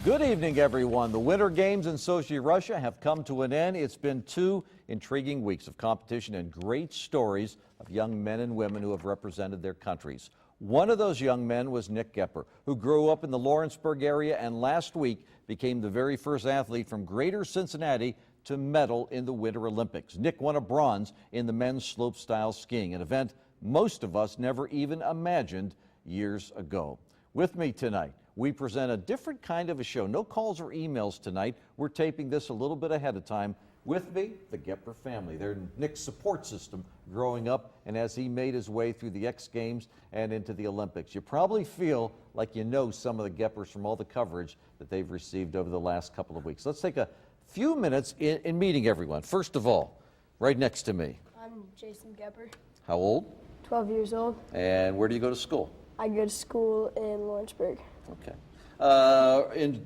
Good evening, everyone. The Winter Games in Sochi, Russia have come to an end. It's been 2 intriguing weeks of competition and great stories of young men and women who have represented their countries. One of those young men was Nick Goepper, who grew up in the Lawrenceburg area and last week became the very first athlete from Greater Cincinnati to medal in the Winter Olympics. Nick won a bronze in the men's slopestyle skiing, an event most of us never even imagined years ago. With me tonight, we present a different kind of a show. No calls or emails tonight. We're taping this a little bit ahead of time. With me, the Goepper family. They're Nick's support system growing up and as he made his way through the X Games and into the Olympics. You probably feel like you know some of the Goeppers from all the coverage that they've received over the last couple of weeks. Let's take a few minutes in meeting everyone. First of all, right next to me. I'm Jason Goepper. How old? 12 years old. And where do you go to school? I go to school in Lawrenceburg. Okay.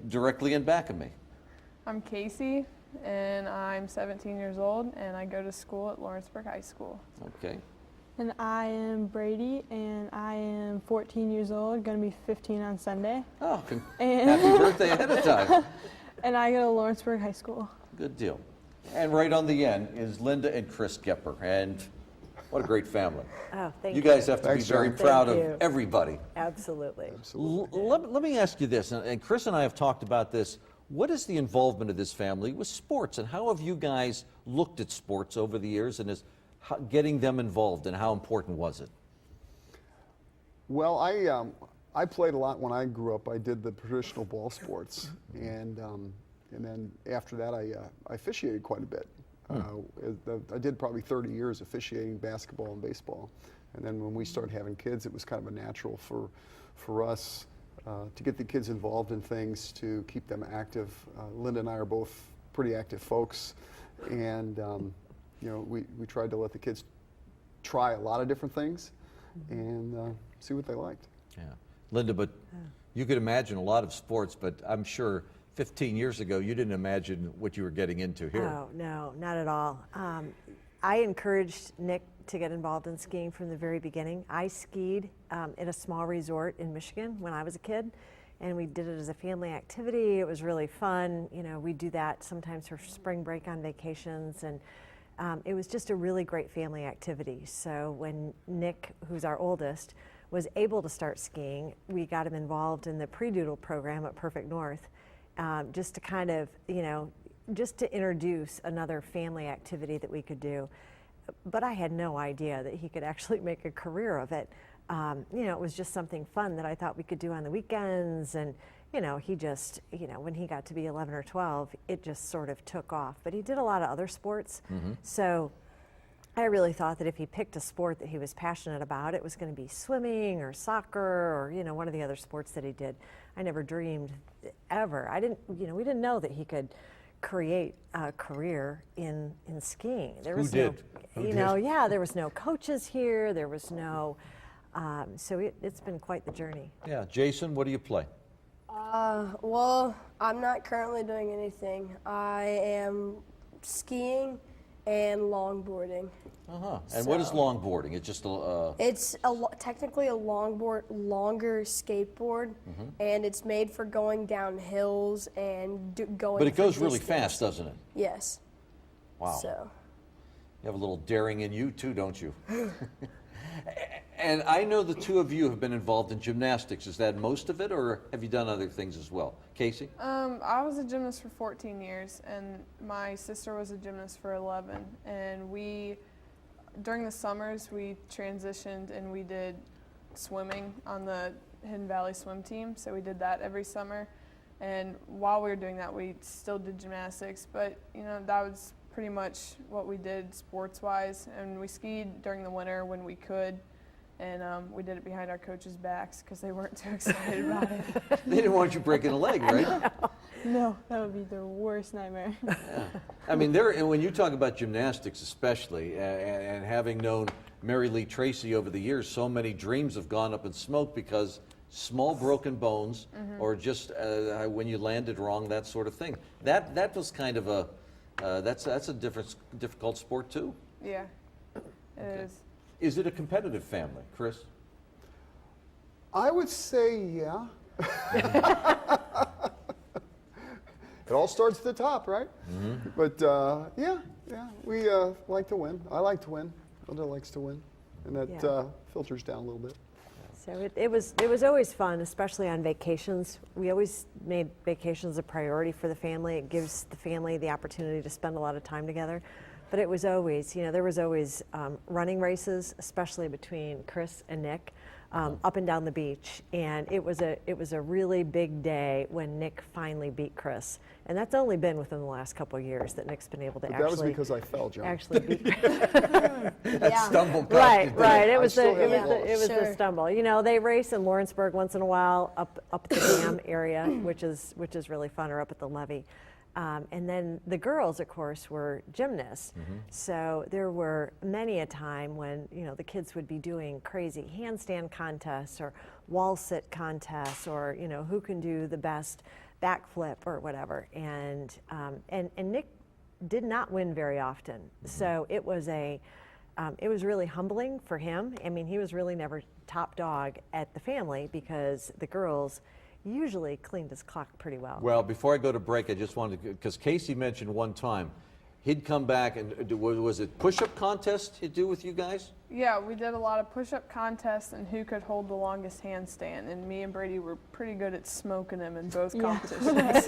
Directly in back of me. I'm Casey, and I'm 17 years old, and I go to school at Lawrenceburg High School. Okay. And I am Brady, and I am 14 years old, going to be 15 on Sunday. Oh, happy birthday ahead of time. And I go to Lawrenceburg High School. Good deal. And right on the end is Linda and Chris Goepper, and what a great family. Oh, thank You you. guys have to be very proud Thank of you. everybody. Absolutely. Let me ask you this, and Chris and I have talked about this. What is the involvement of this family with sports, and how have you guys looked at sports over the years, and getting them involved, and how important was it? Well, I played a lot when I grew up. I did the traditional ball sports, and then after that, I officiated quite a bit. I did probably 30 years officiating basketball and baseball, and then when we started having kids, it was kind of a natural for us to get the kids involved in things, to keep them active. Linda and I are both pretty active folks, and you know, we tried to let the kids try a lot of different things and see what they liked. Yeah, Linda, but you could imagine a lot of sports, but I'm sure 15 years ago, you didn't imagine what you were getting into here. Oh, no, not at all. I encouraged Nick to get involved in skiing from the very beginning. I skied at a small resort in Michigan when I was a kid, and we did it as a family activity. It was really fun. You know, we do that sometimes for spring break on vacations, and it was just a really great family activity. So when Nick, who's our oldest, was able to start skiing, we got him involved in the pre-doodle program at Perfect North. Just to kind of, you know, just to introduce another family activity that we could do. But I had no idea that he could actually make a career of it. You know, it was just something fun that I thought we could do on the weekends. And, you know, he just, you know, when he got to be 11 or 12, it just sort of took off. But he did a lot of other sports. So I really thought that if he picked a sport that he was passionate about, it was going to be swimming or soccer or, you know, one of the other sports that he did. I never dreamed ever. I didn't, you know, we didn't know that he could create a career in skiing. There was Who you know, yeah, there was no coaches here. There was no, so it's been quite the journey. Yeah, Jason, what do you play? Well, I'm not currently doing anything. I am skiing and longboarding. And what is longboarding? It's just It's technically a longer skateboard, and it's made for going down hills and going. But it for goes really distance. fast, doesn't it? Yes. Wow. So. You have a little daring in you too, don't you? And I know the two of you have been involved in gymnastics. Is that most of it, or have you done other things as well? Casey? I was a gymnast for 14 years, and my sister was a gymnast for 11. And during the summers, we transitioned and we did swimming on the Hidden Valley swim team. So we did that every summer. And while we were doing that, we still did gymnastics. But, you know, that was pretty much what we did sports-wise. And we skied during the winter when we could. And we did it behind our coaches' backs because they weren't too excited about it. They didn't want you breaking a leg, right? No, that would be the worst nightmare. Yeah. I mean, and when you talk about gymnastics especially, and having known Mary Lee Tracy over the years, so many dreams have gone up in smoke because small broken bones or just when you landed wrong, that sort of thing. That was kind of that's a difficult sport too. Yeah, it is. Is it a competitive family, Chris? I would say, yeah. It all starts at the top, right? But yeah, we like to win. I like to win. Linda likes to win, and that filters down a little bit. So it was always fun, especially on vacations. We always made vacations a priority for the family. It gives the family the opportunity to spend a lot of time together. But it was always, there was always running races, especially between Chris and Nick, up and down the beach. And it was a really big day when Nick finally beat Chris. And that's only been within the last couple of years that Nick's been able to That was because I fell, John. actually beat Chris. That stumble cost you, Right, didn't right. it? It was still the haven't lost. the stumble. They race in Lawrenceburg once in a while up the dam area, which is really fun, or up at the levee. And then the girls, of course, were gymnasts. So there were many a time when, the kids would be doing crazy handstand contests or wall sit contests, or, who can do the best backflip or whatever. And Nick did not win very often. So it was really humbling for him. I mean, he was really never top dog at the family because the girls usually cleaned his clock pretty well. Well, before I go to break, I just wanted to, because Casey mentioned one time, he'd come back and was it push-up contest he'd do with you guys? Yeah, we did a lot of push-up contests and who could hold the longest handstand, and me and Brady were pretty good at smoking him in both competitions.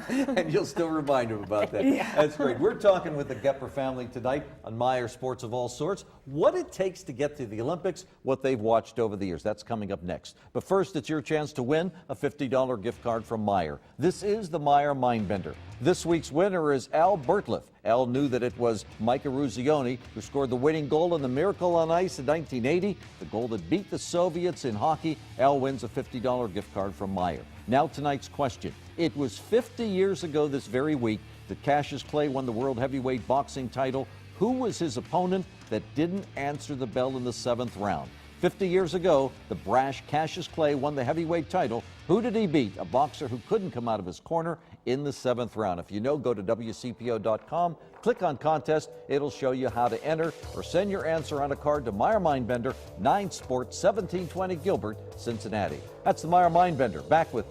And you'll still remind him about that. That's great. We're talking with the Goepper family tonight on Meyer Sports of All Sorts. What it takes to get to the Olympics, what they've watched over the years. That's coming up next. But first, it's your chance to win a $50 gift card from Meyer. This is the Meyer Mindbender. This week's winner is Al Bertliff. Al knew that it was Micah Ruzioni who scored the winning goal in the Miracle on Ice in 1980, the goal that beat the Soviets in hockey. Al wins a $50 gift card from Meyer. Now tonight's question. It was 50 years ago this very week that Cassius Clay won the World Heavyweight Boxing title. Who was his opponent that didn't answer the bell in the 7th round? 50 years ago, the brash Cassius Clay won the heavyweight title. Who did he beat? A boxer who couldn't come out of his corner in the 7th round. If you know, go to WCPO.com, click on contest. It'll show you how to enter, or send your answer on a card to Meyer Mindbender, 9 Sports, 1720 Gilbert, Cincinnati. That's the Meyer Mindbender. Back with